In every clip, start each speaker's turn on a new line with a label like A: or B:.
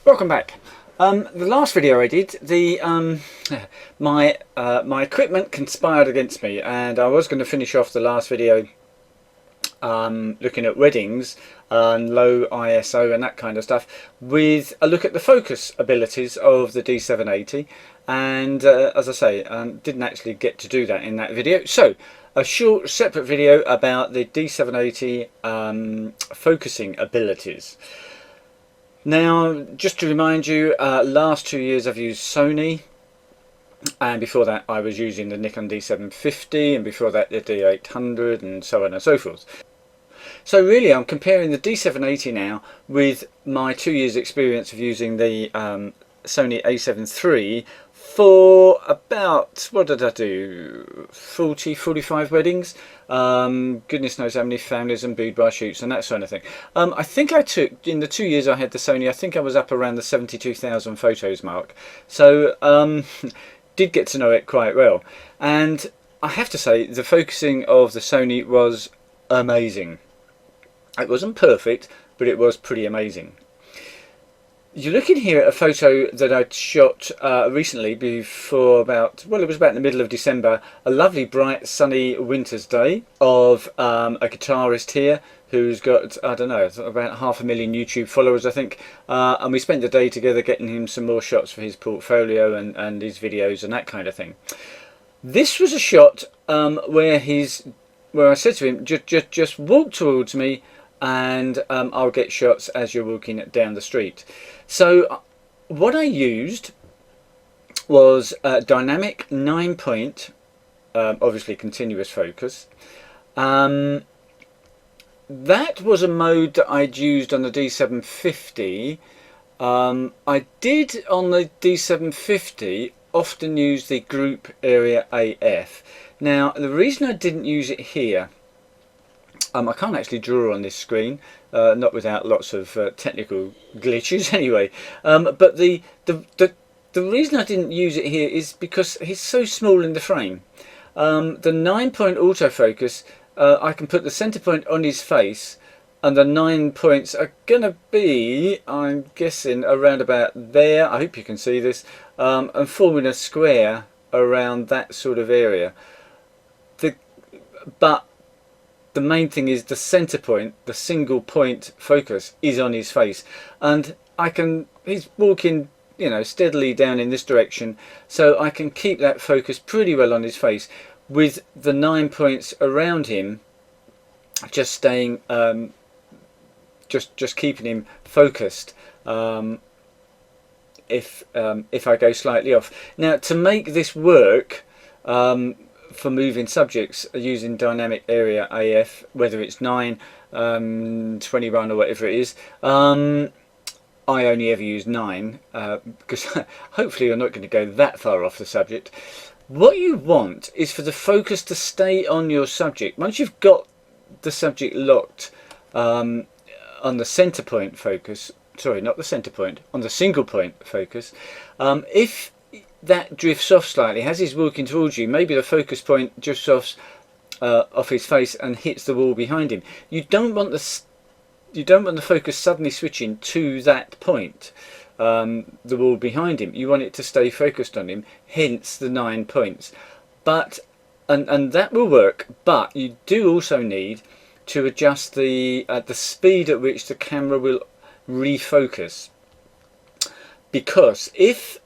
A: Welcome back. The last video I did, my equipment conspired against me, and I was going to finish off the last video looking at weddings and low ISO and that kind of stuff with a look at the focus abilities of the D780, and as I say, didn't actually get to do that in that video. So a short separate video about the D780 focusing abilities. Now, just to remind you, last 2 years I've used Sony, and before that I was using the Nikon D750, and before that the D800, and so on and so forth. So really I'm comparing the D780 now with my 2 years experience of using the Sony A7 III for about, what did I do, 45 weddings, goodness knows how many families and boudoir shoots and that sort of thing. I think I took, in the 2 years I had the Sony, I think I was up around the 72,000 photos mark, so did get to know it quite well. And I have to say the focusing of the Sony was amazing. It wasn't perfect, but it was pretty amazing. You're looking here at a photo that I'd shot recently before about, well, it was about in the middle of December, a lovely bright sunny winter's day of a guitarist here who's got, I don't know, about 500,000 YouTube followers I think, and we spent the day together getting him some more shots for his portfolio and his videos and that kind of thing. This was a shot where I said to him, just walk towards me and I'll get shots as you're walking down the street. So what I used was dynamic 9-point, obviously continuous focus. That was a mode that I'd used on the D750. I did on the D750 often use the group area AF. Now the reason I didn't use it here, I can't actually draw on this screen, not without lots of technical glitches anyway, but the reason I didn't use it here is because he's so small in the frame. The 9-point autofocus, I can put the center point on his face, and the 9 points are gonna be, I'm guessing, around about there. I hope you can see this, and forming a square around that sort of area. But the main thing is the center point, the single point focus is on his face, and he's walking, you know, steadily down in this direction, so I can keep that focus pretty well on his face with the 9 points around him just staying, just keeping him focused. If I go slightly off. Now to make this work, for moving subjects using dynamic area AF, whether it's 9, 21 or whatever it is, I only ever use 9 because hopefully you're not going to go that far off the subject. What you want is for the focus to stay on your subject. Once you've got the subject locked on the center point focus, sorry, not the center point, on the single point focus, if that drifts off slightly as he's walking towards you, maybe the focus point drifts off his face and hits the wall behind him. You don't want the focus suddenly switching to that point, the wall behind him. You want it to stay focused on him, hence the 9 points. But and that will work, but you do also need to adjust the speed at which the camera will refocus, because if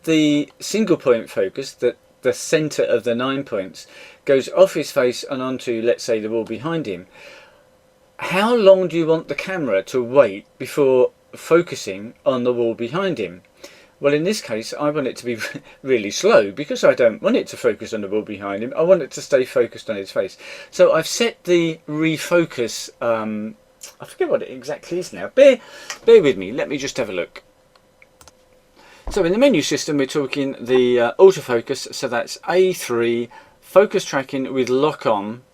A: the single point focus, the center of the 9 points, goes off his face and onto, let's say, the wall behind him, how long do you want the camera to wait before focusing on the wall behind him? Well, in this case I want it to be really slow, because I don't want it to focus on the wall behind him. I want it to stay focused on his face. So I've set the refocus, I forget what it exactly is now. Bear with me, let me just have a look. So in the menu system we're talking the autofocus, so that's A3, focus tracking with lock on,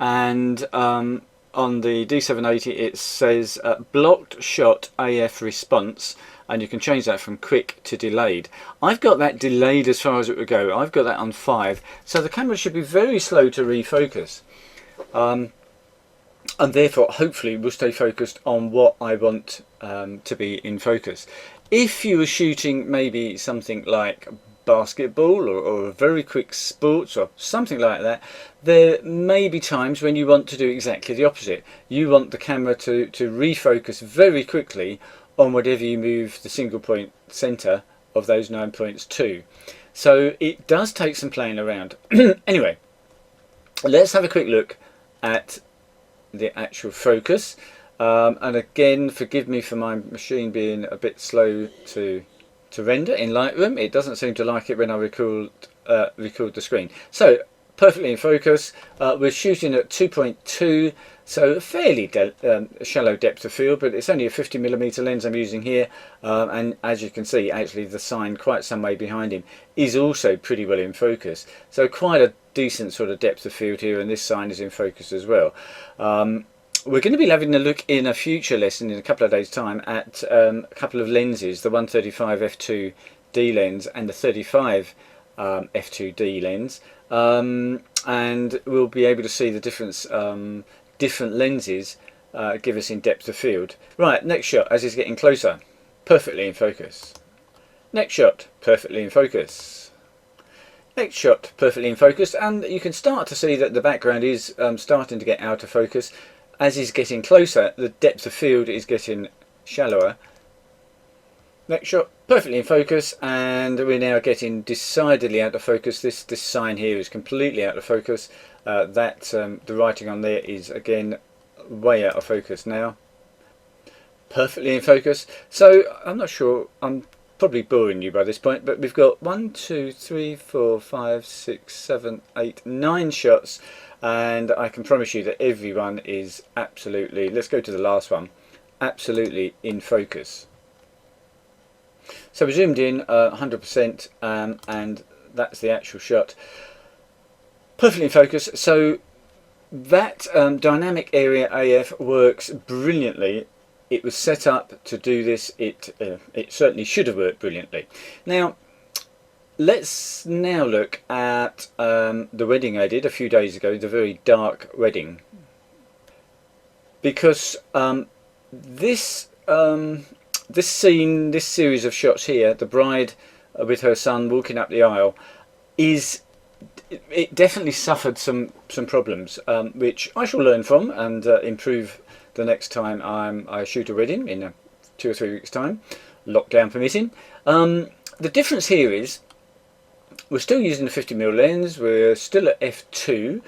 A: and on the D780 it says blocked shot AF response, and you can change that from quick to delayed. I've got that delayed as far as it would go. I've got that on 5, so the camera should be very slow to refocus. and therefore hopefully will stay focused on what I want to be in focus. If you were shooting maybe something like basketball or a very quick sports or something like that, there may be times when you want to do exactly the opposite. You want the camera to refocus very quickly on whatever you move the single point center of those 9 points to. So it does take some playing around. Anyway, let's have a quick look at the actual focus. And again, forgive me for my machine being a bit slow to render in Lightroom. It doesn't seem to like it when I record the screen. So perfectly in focus. We're shooting at 2.2, so a fairly shallow depth of field, but it's only a 50mm lens I'm using here, and as you can see, actually the sign quite some way behind him is also pretty well in focus, so quite a decent sort of depth of field here, and this sign is in focus as well. We're going to be having a look in a future lesson in a couple of days time at a couple of lenses, the 135 f2D lens and the 35 f2D lens, and we'll be able to see the difference different lenses give us in depth of field. Right, next shot as he's getting closer, perfectly in focus. Next shot, perfectly in focus. Next shot, perfectly in focus, and you can start to see that the background is starting to get out of focus. As he's getting closer, the depth of field is getting shallower. Next shot, perfectly in focus, and we're now getting decidedly out of focus. This sign here is completely out of focus. The writing on there is again way out of focus now. Perfectly in focus. So I'm not sure, I'm probably boring you by this point, but we've got 1, 2, 3, 4, 5, 6, 7, 8, 9 shots, and I can promise you that everyone is absolutely, let's go to the last one, absolutely in focus. So we zoomed in 100%, and that's the actual shot. Perfectly in focus. So that dynamic area AF works brilliantly. It was set up to do this. It certainly should have worked brilliantly. Now let's now look at the wedding I did a few days ago, the very dark wedding, because this scene, this series of shots here, the bride with her son walking up the aisle, it definitely suffered some problems, which I shall learn from and improve the next time I shoot a wedding in 2 or 3 weeks time, lockdown permitting. The difference here is we're still using the 50mm lens, we're still at f2,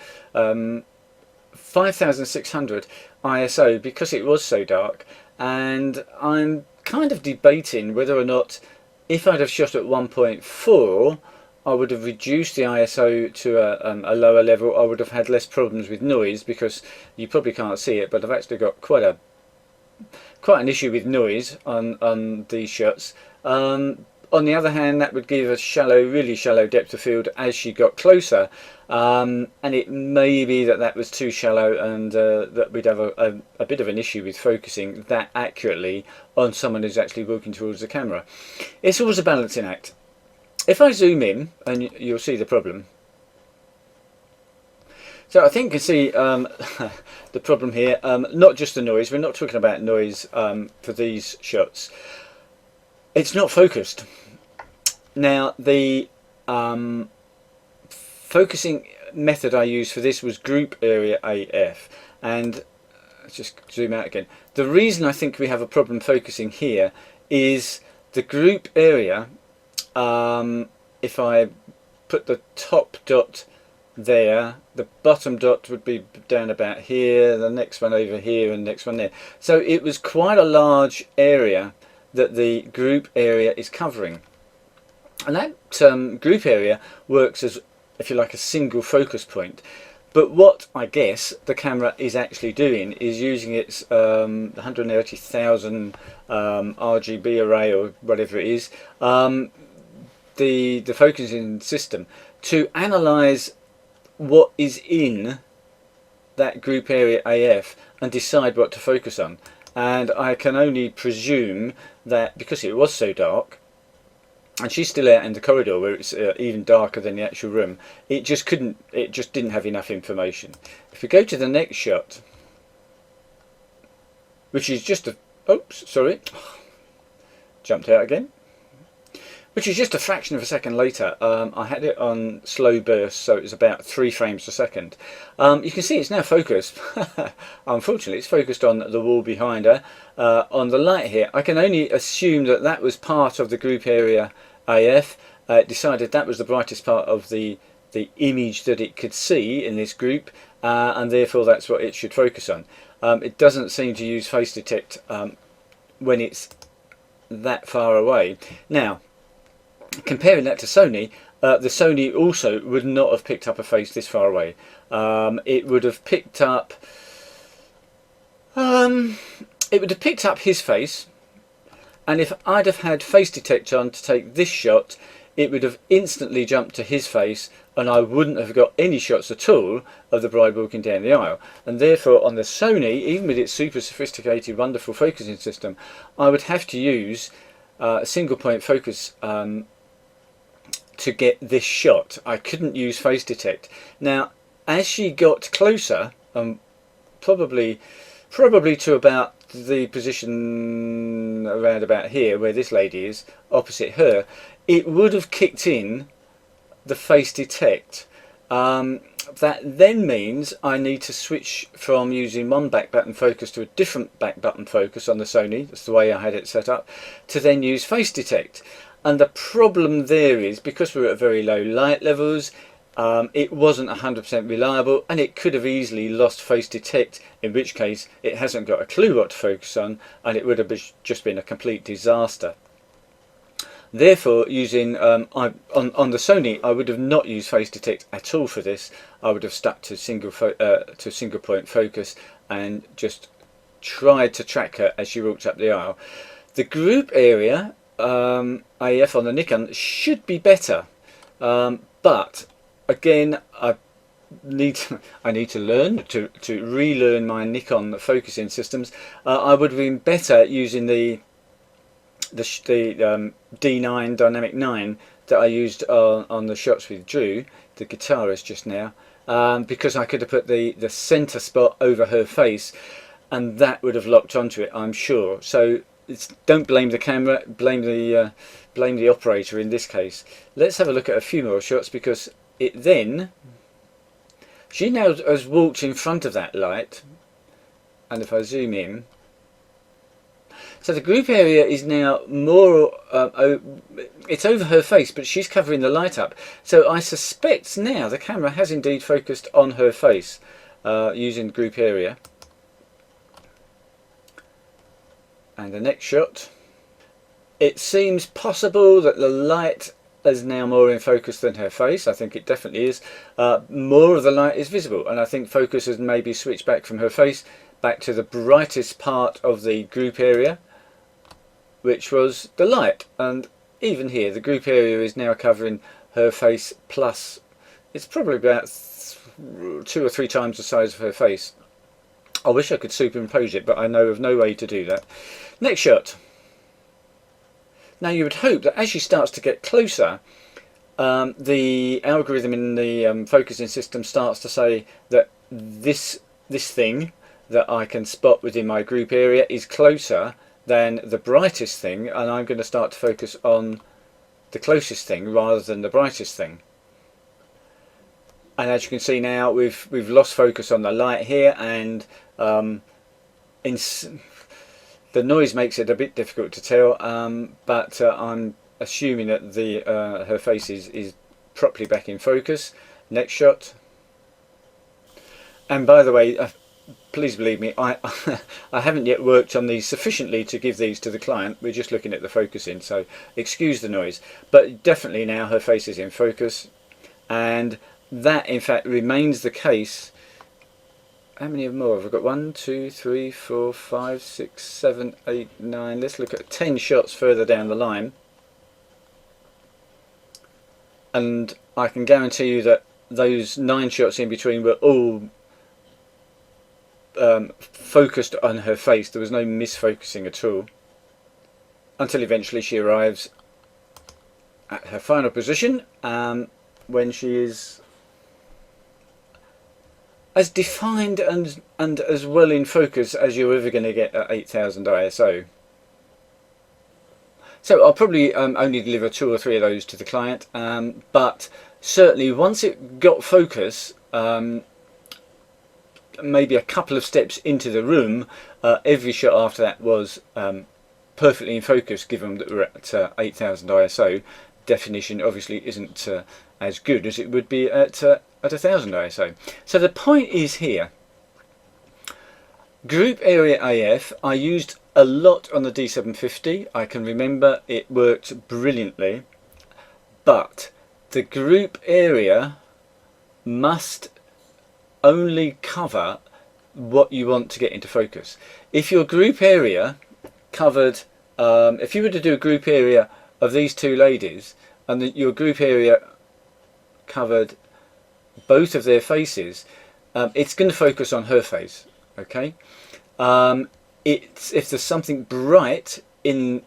A: 5600 ISO because it was so dark, and I'm kind of debating whether or not, if I'd have shot at 1.4, I would have reduced the ISO to a lower level. I would have had less problems with noise, because you probably can't see it, but I've actually got quite an issue with noise on these shots. On the other hand, that would give a shallow, really shallow depth of field as she got closer, and it may be that was too shallow, and that we'd have a bit of an issue with focusing that accurately on someone who's actually walking towards the camera. It's always a balancing act. If I zoom in, and you'll see the problem. So I think you can see the problem here, not just the noise. We're not talking about noise for these shots. It's not focused. Now the focusing method I used for this was group area AF, and let's just zoom out again. The reason I think we have a problem focusing here is the group area. If I put the top dot there, the bottom dot would be down about here, the next one over here, and the next one there. So it was quite a large area that the group area is covering, and that group area works as, if you like, a single focus point. But what I guess the camera is actually doing is using its 180,000 RGB array, or whatever it is, the focusing system, to analyze what is in that group area AF and decide what to focus on. And I can only presume that because it was so dark, and she's still out in the corridor where it's even darker than the actual room, it just didn't have enough information. If we go to the next shot, which is just a, oops, sorry, jumped out again, which is just a fraction of a second later. I had it on slow burst, so it was about 3 frames per second. You can see it's now focused. Unfortunately, it's focused on the wall behind her. On the light here, I can only assume that that was part of the group area AF. It decided that was the brightest part of the image that it could see in this group, and therefore that's what it should focus on. It doesn't seem to use face detect when it's that far away. Now, comparing that to Sony, the Sony also would not have picked up a face this far away. It would have picked up his face, and if I'd have had face detect on to take this shot, it would have instantly jumped to his face, and I wouldn't have got any shots at all of the bride walking down the aisle. And therefore on the Sony, even with its super sophisticated wonderful focusing system, I would have to use a single point focus to get this shot. I couldn't use face detect. Now as she got closer, probably to about the position around about here where this lady is opposite her, it would have kicked in the face detect. That then means I need to switch from using one back button focus to a different back button focus on the Sony, that's the way I had it set up, to then use face detect. And the problem there is, because we're at very low light levels, it wasn't 100% reliable, and it could have easily lost face detect, in which case it hasn't got a clue what to focus on, and it would have just been a complete disaster. Therefore, using on the Sony, I would have not used face detect at all for this. I would have stuck to single point focus and just tried to track her as she walked up the aisle. The group area AF on the Nikon should be better, but again, I need to learn to relearn my Nikon focusing systems. I would have been better using the D9 Dynamic 9 that I used on the shots with Drew, the guitarist, just now, because I could have put the center spot over her face, and that would have locked onto it, I'm sure. So don't blame the camera, blame the operator in this case. Let's have a look at a few more shots, because she now has walked in front of that light, and if I zoom in, so the group area is now more, it's over her face, but she's covering the light up. So I suspect now the camera has indeed focused on her face using group area. And the next shot, it seems possible that the light is now more in focus than her face. I think it definitely is. More of the light is visible, and I think focus has maybe switched back from her face back to the brightest part of the group area, which was the light. And even here the group area is now covering her face, plus it's probably about 2 or 3 times the size of her face. I wish I could superimpose it, but I know of no way to do that. Next shot. Now you would hope that as she starts to get closer, the algorithm in the focusing system starts to say that this thing that I can spot within my group area is closer than the brightest thing, and I'm going to start to focus on the closest thing rather than the brightest thing. And as you can see now, we've lost focus on the light here, and the noise makes it a bit difficult to tell, but I'm assuming that her face is properly back in focus. Next shot. And by the way, please believe me, I haven't yet worked on these sufficiently to give these to the client. We're just looking at the focusing, so excuse the noise. But definitely now her face is in focus, and that in fact remains the case. How many more have I got? 1, 2, 3, 4, 5, 6, 7, 8, 9. Let's look at 10 shots further down the line, and I can guarantee you that those 9 shots in between were all focused on her face. There was no misfocusing at all, until eventually she arrives at her final position, when she is as defined and as well in focus as you're ever going to get at 8000 ISO. So I'll probably only deliver 2 or 3 of those to the client, but certainly once it got focus, maybe a couple of steps into the room, every shot after that was perfectly in focus, given that we're at 8000 ISO. Definition obviously isn't as good as it would be at 1000 ISO. So the point is here, group area AF I used a lot on the D750. I can remember it worked brilliantly, but the group area must only cover what you want to get into focus. If your group area covered, if you were to do a group area of these two ladies and your group area covered both of their faces, it's going to focus on her face. Okay, if there's something bright in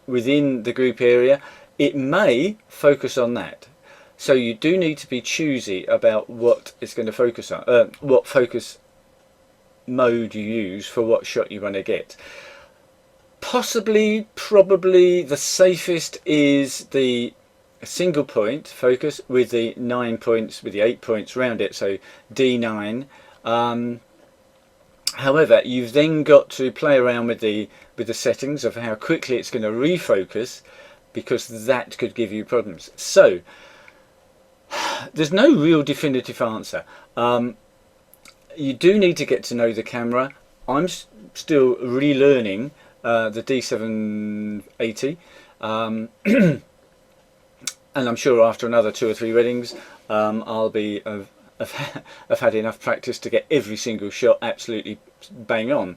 A: within the group area, it may focus on that. So you do need to be choosy about what it's going to focus on, what focus mode you use for what shot you want to get. Possibly, probably the safest is the single point focus with the 9 points, with the 8 points round it, so D9. However, you've then got to play around with the settings of how quickly it's going to refocus, because that could give you problems. So there's no real definitive answer. You do need to get to know the camera. I'm still relearning the D780, and I'm sure after another 2 or 3 readings I'll be I've had enough practice to get every single shot absolutely bang on.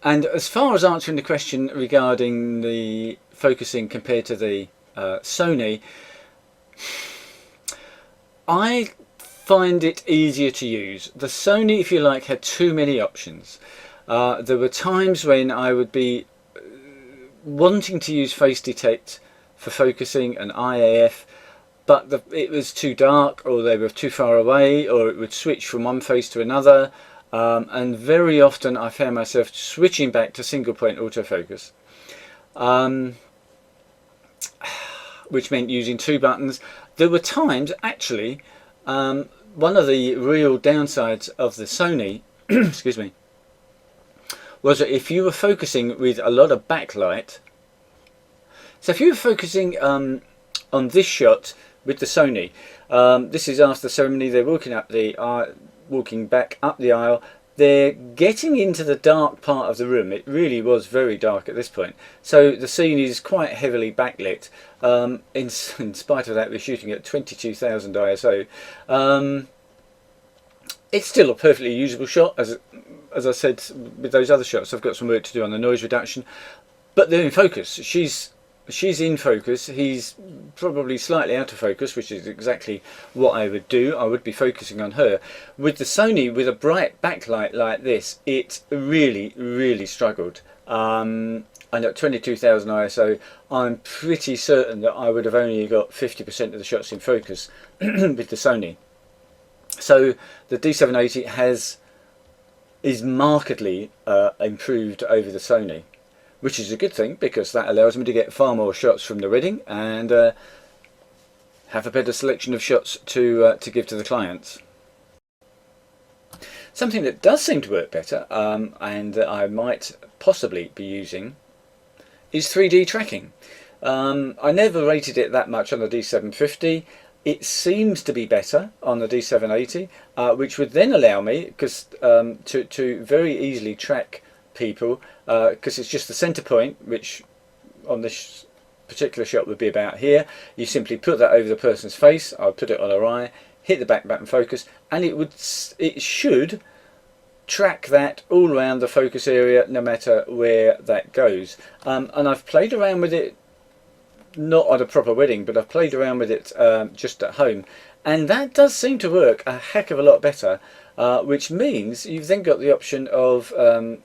A: And as far as answering the question regarding the focusing compared to the Sony, I find it easier to use. The Sony, if you like, had too many options. There were times when I would be wanting to use face detect for focusing and IAF, but it was too dark, or they were too far away, or it would switch from one face to another, and very often I found myself switching back to single point autofocus, which meant using 2 buttons. There were times actually, one of the real downsides of the Sony excuse me, was that if you were focusing with a lot of backlight, so if you were focusing on this shot with the Sony, this is after the ceremony, they're walking back up the aisle, they're getting into the dark part of the room. It really was very dark at this point, so the scene is quite heavily backlit. In spite of that, we're shooting at 22,000 ISO. It's still a perfectly usable shot. As I said with those other shots, I've got some work to do on the noise reduction, but they're in focus. She's in focus, he's probably slightly out of focus, which is exactly what I would do. I would be focusing on her. With the Sony, with a bright backlight like this, it really struggled. And at 22,000 ISO, I'm pretty certain that I would have only got 50% of the shots in focus with the Sony. So the D780 is markedly improved over the Sony, which is a good thing, because that allows me to get far more shots from the reading and have a better selection of shots to give to the clients. Something that does seem to work better, and that I might possibly be using, is 3D tracking. I never rated it that much on the D750. It seems to be better on the D780, which would then allow me to very easily track people, because it's just the center point, which on this particular shot would be about here. You simply put that over the person's face. I'll put it on her eye, hit the back button focus, and it should track that all around the focus area, no matter where that goes. And I've played around with it, not at a proper wedding, but I've played around with it just at home, and that does seem to work a heck of a lot better. Which means you've then got the option of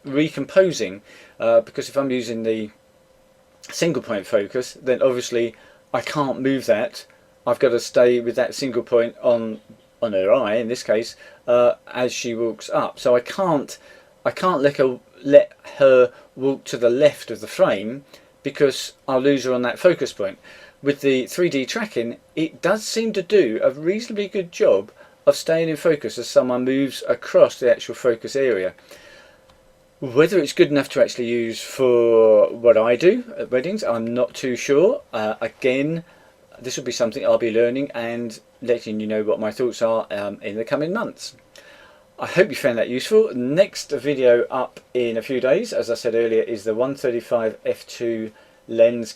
A: recomposing, because if I'm using the single point focus, then obviously I can't move that. I've got to stay with that single point on on her eye in this case as she walks up. So I can't let her walk to the left of the frame because I'll lose her on that focus point. With the 3D tracking, it does seem to do a reasonably good job of staying in focus as someone moves across the actual focus area. Whether it's good enough to actually use for what I do at weddings, I'm not too sure. Again, this will be something I'll be learning and letting you know what my thoughts are in the coming months. I hope you found that useful. Next video up in a few days, as I said earlier, is the 135 f2 lens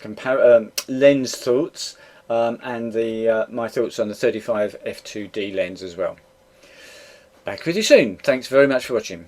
A: thoughts and my thoughts on the 35 f2D lens as well. Back with you soon. Thanks very much for watching.